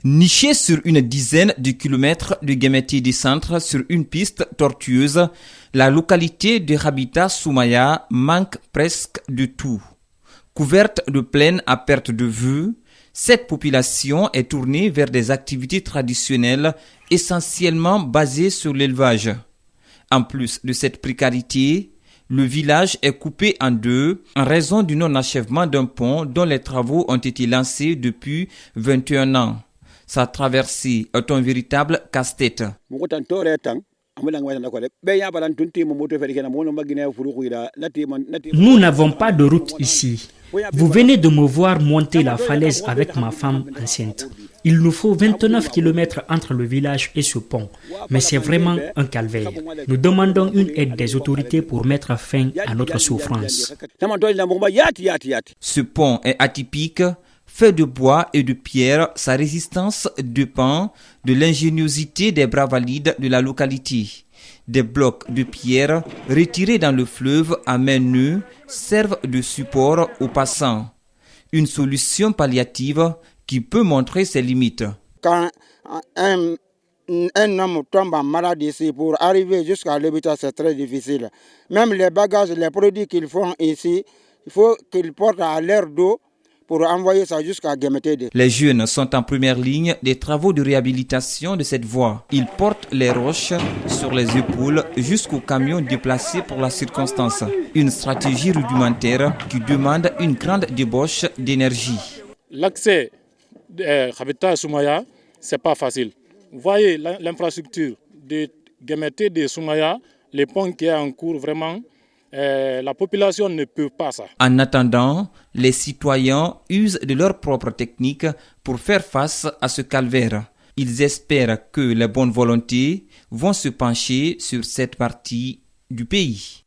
Niché sur une dizaine de kilomètres de Guémété Centre sur une piste tortueuse, la localité de Habitat Soumaya manque presque de tout. Couverte de plaines à perte de vue, cette population est tournée vers des activités traditionnelles essentiellement basées sur l'élevage. En plus de cette précarité, le village est coupé en deux en raison du non-achèvement d'un pont dont les travaux ont été lancés depuis 21 ans. Sa traversée est un véritable casse-tête. Nous n'avons pas de route ici. Vous venez de me voir monter la falaise avec ma femme enceinte. Il nous faut 29 km entre le village et ce pont, mais c'est vraiment un calvaire. Nous demandons une aide des autorités pour mettre fin à notre souffrance. Ce pont est atypique. Fait de bois et de pierre, sa résistance dépend de l'ingéniosité des bras valides de la localité. Des blocs de pierre retirés dans le fleuve à main nue servent de support aux passants. Une solution palliative qui peut montrer ses limites. Quand un homme tombe en maladie ici, pour arriver jusqu'à l'hôpital, c'est très difficile. Même les bagages, les produits qu'ils font ici, il faut qu'ils portent à l'air d'eau pour envoyer ça jusqu'à Guémété. Les jeunes sont en première ligne des travaux de réhabilitation de cette voie. Ils portent les roches sur les épaules jusqu'aux camions déplacés pour la circonstance. Une stratégie rudimentaire qui demande une grande débauche d'énergie. L'accès Habitat Soumaya, c'est pas facile. Vous voyez l'infrastructure de Guémété de Soumaya, les ponts qui est en cours vraiment. La population ne peut pas ça. En attendant, les citoyens usent de leurs propres techniques pour faire face à ce calvaire. Ils espèrent que les bonnes volontés vont se pencher sur cette partie du pays.